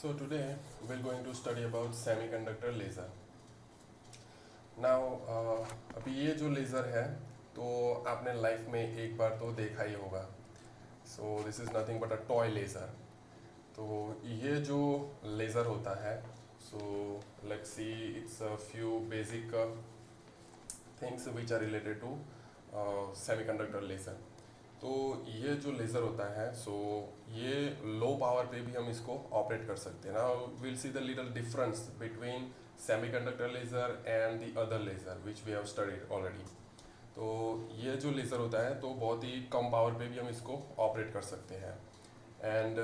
So today we're going to study about semiconductor laser. Now अभी ये जो laser है तो आपने लाइफ में एक बार तो देखा ही होगा. So this is nothing but a toy laser. तो ये जो लेज़र होता है, so let's see it's a few basic things which are related to semiconductor laser. तो ये जो लेज़र होता है, सो ये लो पावर पे भी हम इसको ऑपरेट कर सकते हैं. Now will see the little difference between semiconductor laser and the other laser which we have studied already. तो ये जो लेज़र होता है तो बहुत ही कम पावर पे भी हम इसको ऑपरेट कर सकते हैं. एंड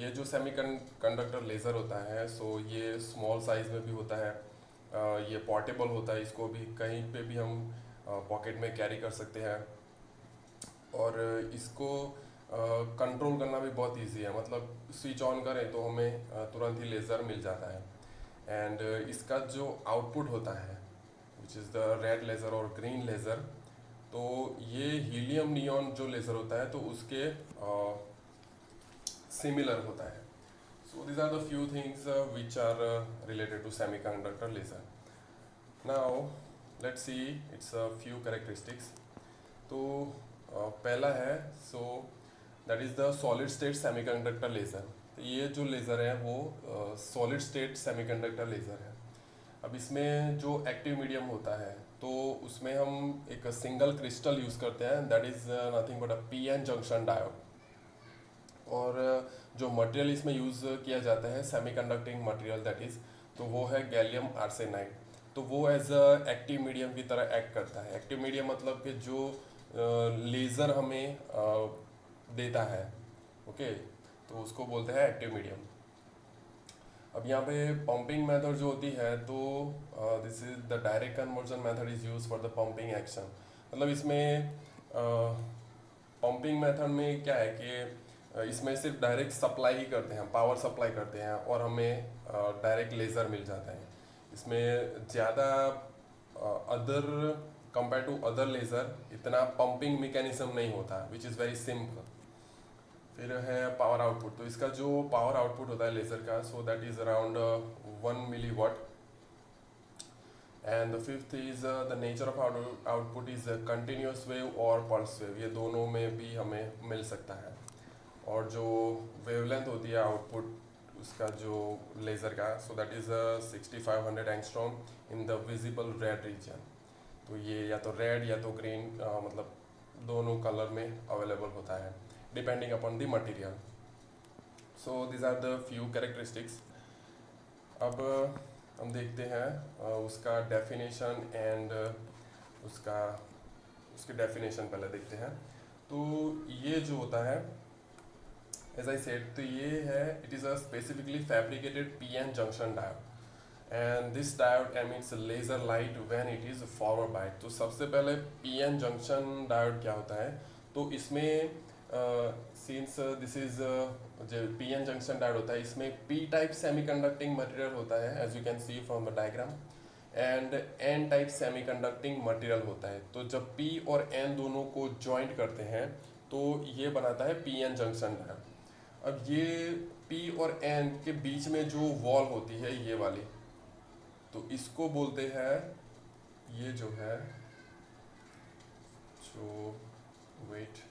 ये जो सेमीकंडक्टर लेज़र होता है, सो ये स्मॉल साइज़ में भी होता है. ये पोर्टेबल होता है, इसको भी कहीं पे भी हम पॉकेट में कैरी कर सकते हैं. और इसको कंट्रोल करना भी बहुत इजी है. मतलब स्विच ऑन करें तो हमें तुरंत ही लेज़र मिल जाता है. एंड इसका जो आउटपुट होता है which is the red laser और ग्रीन लेज़र, तो ये हीलियम नियॉन जो लेज़र होता है तो उसके सिमिलर होता है. So these are the few things which are related to semiconductor laser. Now let's see its a few characteristics. तो पहला है, so that is the solid state semiconductor laser. तो ये जो लेज़र है वो सॉलिड स्टेट सेमीकंडक्टर लेज़र है. अब इसमें जो एक्टिव मीडियम होता है तो उसमें हम एक सिंगल क्रिस्टल यूज़ करते हैं, that is nothing but a PN junction diode. और जो मटेरियल इसमें यूज़ किया जाता है सेमीकंडक्टिंग मटेरियल, दैट इज़ तो वो है गैलियम आर्सेनाइड. तो वो एज अ एक्टिव मीडियम की तरह एक्ट करता है. एक्टिव मीडियम मतलब कि जो लेज़र हमें देता है, ओके, तो उसको बोलते हैं एक्टिव मीडियम. अब यहाँ पे पंपिंग मेथड जो होती है तो this is the direct conversion method is use for the pumping action. मतलब इसमें पंपिंग मेथड में क्या है कि इसमें सिर्फ डायरेक्ट सप्लाई ही करते हैं, पावर सप्लाई करते हैं और हमें डायरेक्ट लेज़र मिल जाता है. इसमें ज़्यादा other compare to other laser इतना पंपिंग मैकेनिज्म नहीं होता, विच इज़ वेरी सिंपल. फिर है पावर आउटपुट. तो इसका जो पावर आउटपुट होता है लेज़र का, सो that is around 1 milliwatt. And the fifth is the nature of output is continuous wave और पल्स वेव. ये दोनों में भी हमें मिल सकता है. और जो वेवलेंथ होती है आउटपुट उसका जो लेज़र का, सो that is 6500 angstrom in the visible red region. तो ये या तो रेड या तो ग्रीन, मतलब दोनों कलर में अवेलेबल होता है depending upon the material. So these are the few characteristics. अब हम देखते हैं उसका डेफिनेशन एंड उसकी डेफिनेशन पहले देखते हैं. तो ये जो होता है एज आई सेड, तो ये है it is a specifically fabricated PN junction diode. And this diode emits laser light when it is forward biased. तो सबसे पहले पीएन जंक्शन डायोड क्या होता है, तो इसमें सिंस दिस इज जो पीएन जंक्शन डायोड होता है इसमें पी टाइप सेमीकंडक्टिंग मटेरियल होता है as you can see from the diagram, and N type semiconducting material होता है. तो जब पी और एन दोनों को ज्वाइंट करते हैं तो ये बनाता है पीएन जंक्शन डायोड. अब ये पी और एन के बीच में जो वॉल होती है ये वाली, तो इसको बोलते हैं, ये जो है जो वेट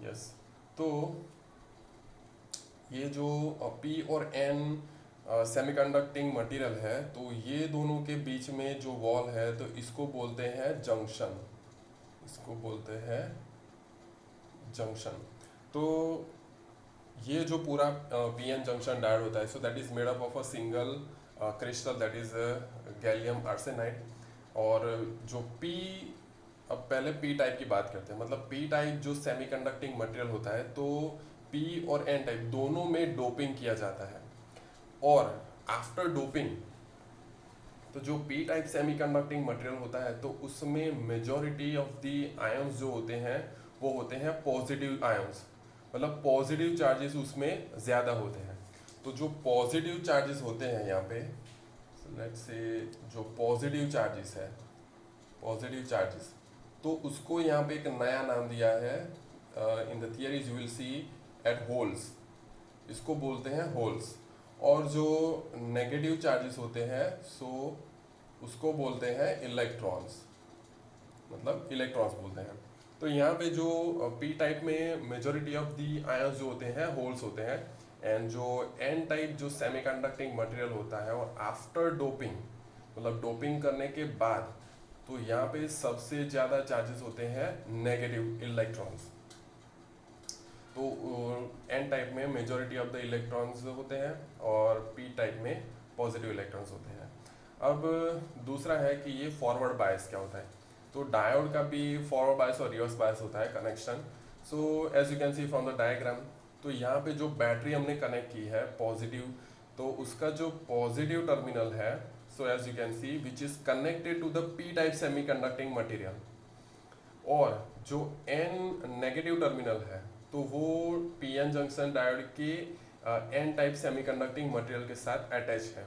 यस, तो ये जो पी और एन सेमीकंडक्टिंग मटेरियल है तो ये दोनों के बीच में जो वॉल है तो इसको बोलते हैं जंक्शन. इसको बोलते हैं जंक्शन. तो ये जो पूरा पीएन जंक्शन डायोड होता है, so that is made up of a single crystal that is gallium arsenide. और जो पी, अब पहले पी टाइप की बात करते हैं. मतलब पी टाइप जो सेमीकंडक्टिंग मटेरियल होता है तो पी और एन टाइप दोनों में डोपिंग किया जाता है. और आफ्टर डोपिंग, तो जो पी टाइप सेमीकंडक्टिंग मटेरियल होता है तो उसमें मेजॉरिटी ऑफ द आयंस जो होते हैं वो होते हैं पॉजिटिव आयंस. मतलब पॉजिटिव चार्जेस उसमें ज़्यादा होते हैं. तो जो पॉजिटिव चार्जेस होते हैं यहाँ पे, लेट्स से जो पॉजिटिव चार्जेस है पॉजिटिव चार्जेस, तो उसको यहाँ पे एक नया नाम दिया है in the theories you will see at holes, इसको बोलते हैं होल्स। और जो नेगेटिव चार्जेस होते हैं सो उसको बोलते हैं इलेक्ट्रॉन्स, मतलब इलेक्ट्रॉन्स बोलते हैं। तो यहाँ पे जो पी टाइप में मेजोरिटी ऑफ दी आयंस जो होते हैं होल्स होते हैं, एंड जो एन टाइप जो सेमीकंडक्टिंग मटेरियल होता है और आफ्टर डोपिंग, मतलब डोपिंग करने के बाद, तो यहाँ पे सबसे ज़्यादा चार्जेस होते हैं नेगेटिव इलेक्ट्रॉन्स। तो एन टाइप में मेजॉरिटी ऑफ द इलेक्ट्रॉन्स होते हैं और पी टाइप में पॉजिटिव इलेक्ट्रॉन्स होते हैं। अब दूसरा है कि ये फॉरवर्ड बायस क्या होता है। तो डायोड का भी फॉरवर्ड बायस और रिवर्स बायस होता है connection. So as you can see from the diagram, तो यहाँ पे जो बैटरी हमने कनेक्ट की है पॉजिटिव, तो उसका जो पॉजिटिव टर्मिनल है, so as you can see which is connected to the P type semiconducting material, और जो एन नेगेटिव टर्मिनल है तो वो पी एन जंक्शन डायोड के एन टाइप सेमीकंडक्टिंग मटेरियल के साथ अटैच है।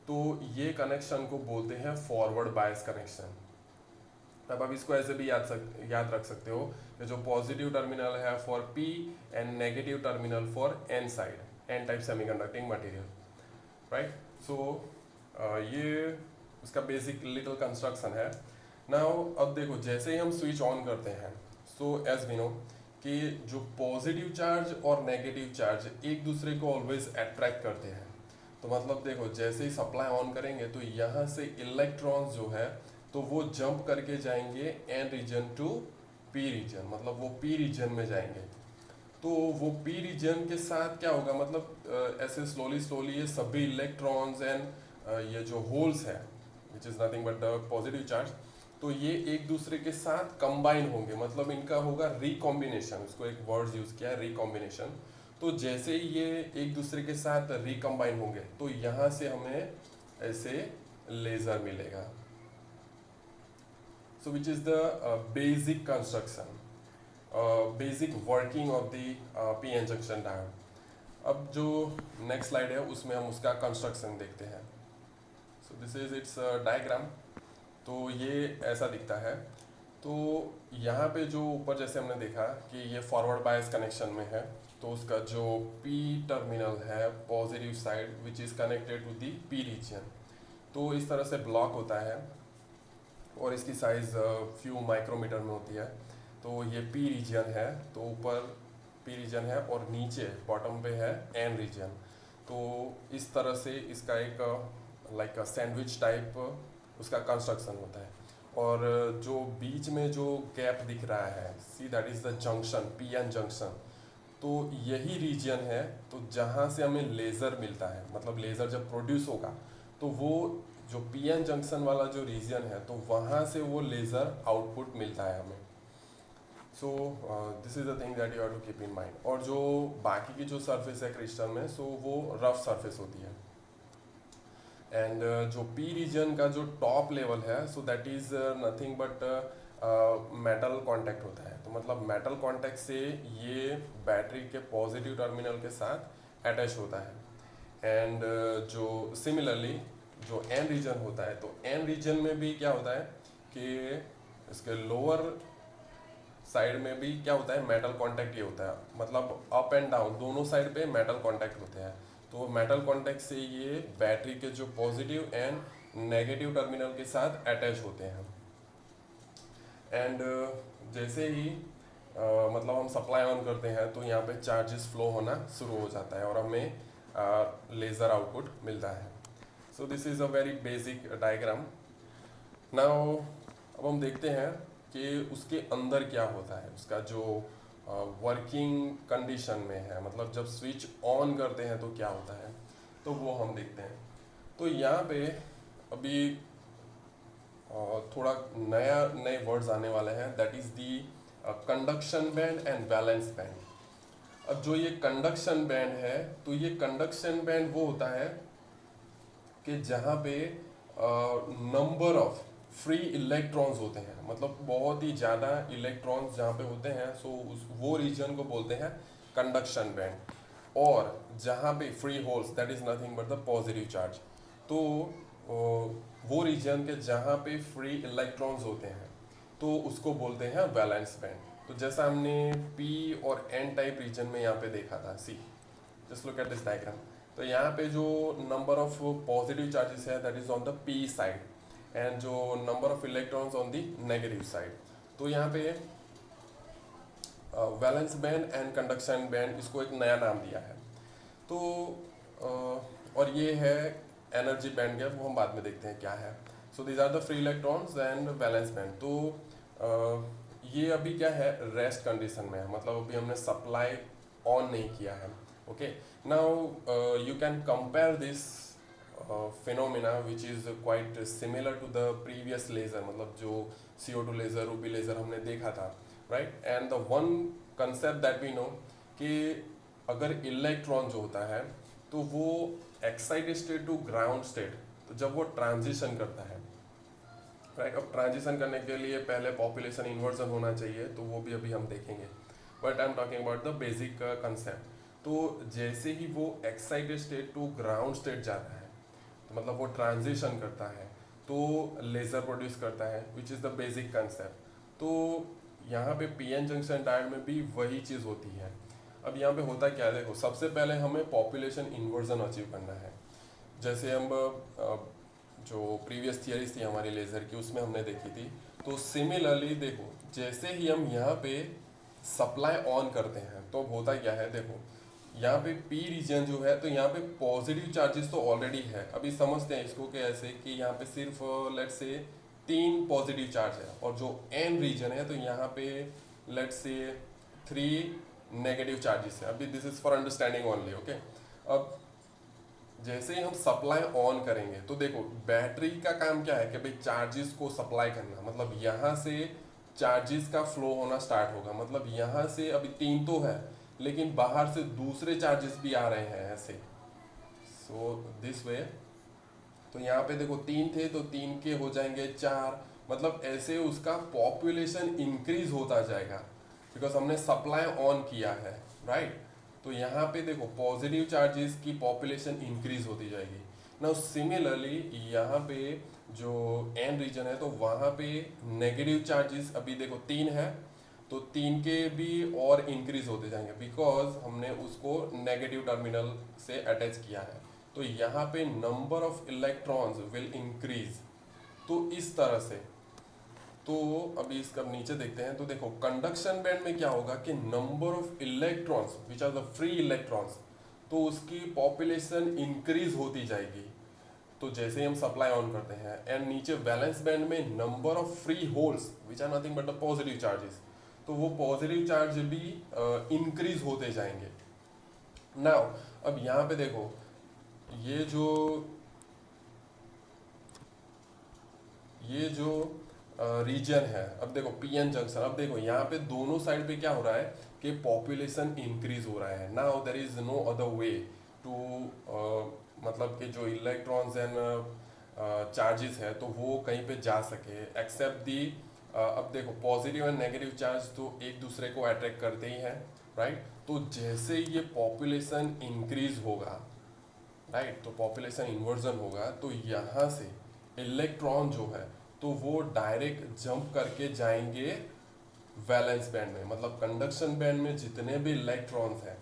तो ये कनेक्शन को बोलते हैं फॉरवर्ड बायस कनेक्शन। अब आप इसको ऐसे भी याद रख सकते हो कि जो पॉजिटिव टर्मिनल है for P and negative terminal for N side, N type semiconducting material, right. So ये उसका बेसिक लिटिल कंस्ट्रक्शन है। नाउ अब देखो, जैसे ही हम स्विच ऑन करते हैं, सो एज वी नो कि जो पॉजिटिव चार्ज और नेगेटिव चार्ज एक दूसरे को ऑलवेज अट्रैक्ट करते हैं। तो मतलब देखो, जैसे ही सप्लाई ऑन करेंगे तो यहाँ से इलेक्ट्रॉन्स जो है तो वो जंप करके जाएंगे N region to P region, मतलब वो पी रीजन में जाएंगे। तो वो पी रीजन के साथ क्या होगा, मतलब ऐसे स्लोली स्लोली ये सभी इलेक्ट्रॉन्स एंड ये जो होल्स है which is nothing but the positive charge, तो ये एक दूसरे के साथ कंबाइन होंगे, मतलब इनका होगा रिकॉम्बिनेशन। इसको एक वर्ड यूज किया है, रिकॉम्बिनेशन। तो जैसे ही ये एक दूसरे के साथ रिकम्बाइन होंगे तो यहाँ से हमें ऐसे लेजर मिलेगा। So which is the basic construction, basic working of the P N junction diode. अब जो नेक्स्ट स्लाइड है उसमें हम उसका कंस्ट्रक्शन देखते हैं। So this is it's diagram. तो ये ऐसा दिखता है। तो यहाँ पे जो ऊपर जैसे हमने देखा कि ये फॉरवर्ड बायस कनेक्शन में है, तो उसका जो पी टर्मिनल है positive side which is connected to the P region, तो इस तरह से ब्लॉक होता है और इसकी साइज फ्यू माइक्रोमीटर में होती है। तो ये पी रीजन है, तो ऊपर पी रीजन है और नीचे बॉटम पे है एन रीजन। तो इस तरह से इसका एक लाइक सैंडविच टाइप उसका कंस्ट्रक्शन होता है। और जो बीच में जो गैप दिख रहा है, see that is the junction, P N junction. तो यही रीजन है तो जहाँ से हमें लेज़र मिलता है, मतलब लेज़र जब प्रोड्यूस होगा तो वो जो पी एन जंक्शन वाला जो रीजन है तो वहाँ से वो लेज़र आउटपुट मिलता है हमें। So this is the thing that you have to keep in mind. और जो बाकी की जो सरफेस है क्रिस्टल में, सो वो रफ सरफेस होती है। एंड जो पी रीजन का जो टॉप लेवल है, so that is nothing but metal contact होता है। तो मतलब मेटल कांटेक्ट से ये बैटरी के पॉजिटिव टर्मिनल के साथ अटैच होता है। एंड जो सिमिलरली जो एन रीजन होता है, तो एन रीजन में भी क्या होता है कि इसके लोअर साइड में भी क्या होता है, मेटल कांटेक्ट ही होता है। मतलब अप एंड डाउन दोनों साइड पे मेटल कांटेक्ट होते हैं। तो मेटल कांटेक्ट से ये बैटरी के जो पॉजिटिव एंड नेगेटिव टर्मिनल के साथ अटैच होते हैं। एंड जैसे ही मतलब हम सप्लाई ऑन करते हैं तो यहाँ पे चार्जेस फ्लो होना शुरू हो जाता है और हमें लेज़र आउटपुट मिलता है। सो this is a very basic diagram. Now अब हम देखते हैं कि उसके अंदर क्या होता है, उसका जो वर्किंग कंडीशन में है, मतलब जब स्विच ऑन करते हैं तो क्या होता है, तो वो हम देखते हैं। तो यहाँ पे अभी थोड़ा नए वर्ड्स आने वाले हैं, that is the conduction band and valence band. अब जो ये कंडक्शन बैंड है, तो ये कंडक्शन बैंड वो होता है कि जहाँ पे नंबर ऑफ फ्री इलेक्ट्रॉन्स होते हैं, मतलब बहुत ही ज़्यादा इलेक्ट्रॉन्स जहाँ पे होते हैं, सो वो रीजन को बोलते हैं कंडक्शन बैंड। और जहाँ पे free holes, that is nothing but the positive charge. तो वो रीजन के जहाँ पे फ्री इलेक्ट्रॉन्स होते हैं तो उसको बोलते हैं वैलेंस बैंड। तो जैसा हमने पी और एन टाइप रीजन में यहाँ पे देखा था, see just look at this diagram. तो यहाँ पे जो नंबर ऑफ पॉजिटिव चार्जेस है that is on the P side and जो number of electrons on the negative side. तो यहाँ पे valence band and conduction band, इसको एक नया नाम दिया है। तो और ये है एनर्जी बैंड गैप, वो हम बाद में देखते हैं क्या है। So these are the free electrons and valence band. तो ये अभी क्या है, रेस्ट कंडीशन में है, मतलब अभी हमने सप्लाई ऑन नहीं किया है। Okay, now you can compare this phenomena which is quite similar to the previous laser, मतलब जो CO2 लेज़र, रूबी लेज़र हमने देखा था, right. And the one concept that we know कि अगर इलेक्ट्रॉन जो होता है तो वो excited state to ground state, तो जब वो ट्रांजिशन करता है, राइट। अब ट्रांजिशन करने के लिए पहले पॉपुलेशन इन्वर्जन होना चाहिए, तो वो भी अभी हम देखेंगे, but I am talking about the basic concept. तो जैसे ही वो excited state to ground state जाता है, तो मतलब वो ट्रांजिशन करता है, तो लेज़र प्रोड्यूस करता है, which is the basic concept. तो यहाँ पे पीएन जंक्शन डायोड में भी वही चीज़ होती है। अब यहाँ पे होता क्या है, देखो सबसे पहले हमें पॉपुलेशन इन्वर्जन अचीव करना है। जैसे हम जो प्रीवियस थियरीज थी हमारी लेज़र की, उसमें हमने देखी थी। तो सिमिलरली देखो, जैसे ही हम यहाँ पे सप्लाई ऑन करते हैं तो होता क्या है, देखो यहाँ पे पी रीजन जो है, तो यहाँ पे पॉजिटिव चार्जेस तो ऑलरेडी है। अभी समझते हैं इसको कि ऐसे कि यहाँ पे सिर्फ लेट्स से 3 पॉजिटिव चार्ज है, और जो एन रीजन है तो यहाँ पे लेट्स से 3 नेगेटिव चार्जेस है। अभी this is for understanding only, okay. अब जैसे ही हम सप्लाई ऑन करेंगे तो देखो बैटरी का काम क्या है कि भाई चार्जेस को सप्लाई करना, मतलब यहाँ से चार्जेस का फ्लो होना स्टार्ट होगा। मतलब यहाँ से अभी 3 तो है, लेकिन बाहर से दूसरे चार्जेस भी आ रहे हैं ऐसे, सो दिस वे। तो यहाँ पे देखो 3 थे तो 3 के हो जाएंगे 4, मतलब ऐसे उसका पॉपुलेशन इंक्रीज होता जाएगा, बिकॉज हमने सप्लाई ऑन किया है, राइट। तो यहाँ पे देखो पॉजिटिव चार्जेस की पॉपुलेशन इंक्रीज होती जाएगी। नाउ सिमिलरली यहाँ पे जो एन रीजन है तो वहाँ पे नेगेटिव चार्जेस अभी देखो 3 है, तो 3 के भी और इंक्रीज होते जाएंगे, बिकॉज हमने उसको नेगेटिव टर्मिनल से अटैच किया है। तो यहाँ पे number of electrons will increase. तो इस तरह से, तो अभी इसका नीचे देखते हैं। तो देखो कंडक्शन बैंड में क्या होगा कि number of electrons which are the free electrons, तो उसकी पॉपुलेशन इंक्रीज होती जाएगी। तो जैसे ही हम सप्लाई ऑन करते हैं, एंड नीचे वैलेंस बैंड में number of free holes which are nothing but the positive charges, तो वो पॉजिटिव चार्ज भी इंक्रीज होते जाएंगे। नाउ अब यहाँ पे देखो ये जो रीजन है, अब देखो पीएन जंक्शन, अब देखो यहाँ पे दोनों साइड पे क्या हो रहा है कि पॉपुलेशन इंक्रीज हो रहा है। Now there is no other way to, मतलब कि जो इलेक्ट्रॉन्स एंड चार्जेस है तो वो कहीं पे जा सके एक्सेप्ट दी। अब देखो पॉजिटिव एंड नेगेटिव चार्ज तो एक दूसरे को अट्रैक्ट करते ही हैं, राइट। तो जैसे ये पॉपुलेशन इंक्रीज होगा, राइट, तो पॉपुलेशन इन्वर्जन होगा, तो यहाँ से इलेक्ट्रॉन जो है तो वो डायरेक्ट जंप करके जाएंगे वैलेंस बैंड में। मतलब कंडक्शन बैंड में जितने भी इलेक्ट्रॉन्स हैं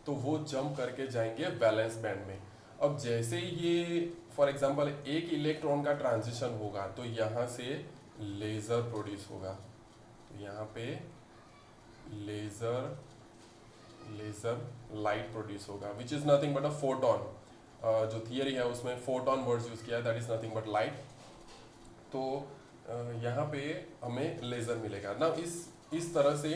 तो वो जंप करके जाएंगे वैलेंस बैंड में। अब जैसे ये फॉर एग्जांपल एक इलेक्ट्रॉन का ट्रांजिशन होगा तो यहाँ से लेज़र प्रोड्यूस होगा। तो यहाँ पे लेज़र लाइट प्रोड्यूस होगा which is nothing but a photon. जो थियरी है उसमें फोटोन वर्ड्स यूज़ किया है, that is nothing but light. तो यहाँ पे हमें लेज़र मिलेगा ना। इस तरह से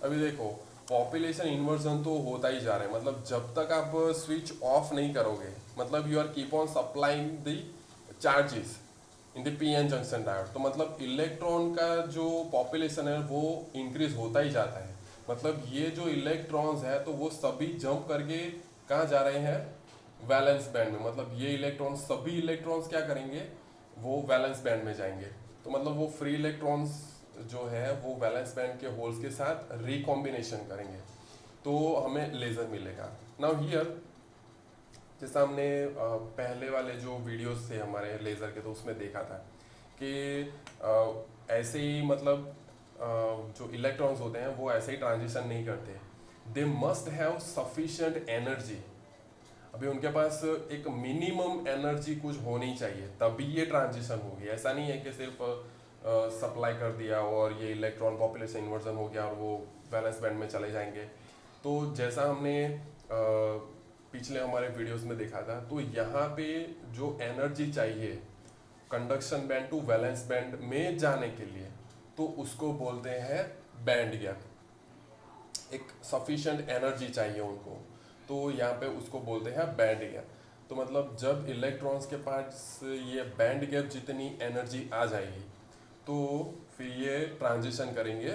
अभी देखो पॉपुलेशन इन्वर्जन तो होता ही जा रहा है। मतलब जब तक आप स्विच ऑफ नहीं करोगे, मतलब you are keep on supplying the charges in the PN junction diode, तो मतलब इलेक्ट्रॉन का जो पॉपुलेशन है वो इंक्रीज होता ही जाता है। मतलब ये जो इलेक्ट्रॉन्स है तो वो सभी जंप करके कहाँ जा रहे हैं, वैलेंस बैंड में। मतलब ये इलेक्ट्रॉन, सभी इलेक्ट्रॉन्स क्या करेंगे, वो वैलेंस बैंड में जाएंगे। तो मतलब वो फ्री इलेक्ट्रॉन्स जो है वो वैलेंस बैंड के होल्स के साथ रिकॉम्बिनेशन करेंगे, तो हमें लेज़र मिलेगा। नाउ हियर जैसा हमने पहले वाले जो वीडियोस थे हमारे लेज़र के, तो उसमें देखा था कि ऐसे ही मतलब जो इलेक्ट्रॉन्स होते हैं वो ऐसे ही ट्रांजिशन नहीं करते, they must have sufficient energy. अभी उनके पास एक मिनिमम एनर्जी कुछ होनी चाहिए, तभी ये ट्रांजिशन होगी। ऐसा नहीं है कि सिर्फ सप्लाई कर दिया और ये इलेक्ट्रॉन पॉपुलेशन इन्वर्जन हो गया और वो बैलेंस बैंड में चले जाएंगे। तो जैसा हमने पिछले हमारे वीडियोस में देखा था, तो यहाँ पे जो एनर्जी चाहिए conduction band to valence band में जाने के लिए, तो उसको बोलते हैं बैंड गैप। एक सफिशिएंट एनर्जी चाहिए उनको, तो यहाँ पे उसको बोलते हैं बैंड गैप। तो मतलब जब इलेक्ट्रॉन्स के पास ये बैंड गैप जितनी एनर्जी आ जाएगी, तो फिर ये ट्रांजिशन करेंगे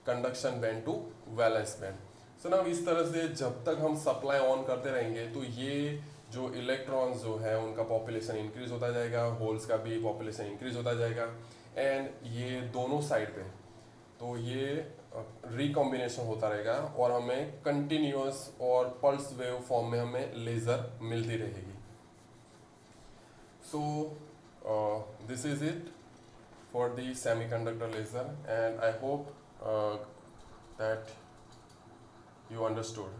conduction band to valence band. So ना इस तरह से जब तक हम सप्लाई ऑन करते रहेंगे, तो ये जो इलेक्ट्रॉन्स जो है उनका पॉपुलेशन इंक्रीज होता जाएगा, होल्स का भी पॉपुलेशन इंक्रीज होता जाएगा, एंड ये दोनों साइड पे तो ये रिकॉम्बिनेशन होता रहेगा और हमें कंटिन्यूअस और पल्स वेव फॉर्म में हमें लेज़र मिलती रहेगी। So this is it for the semiconductor laser, and I hope that you understood.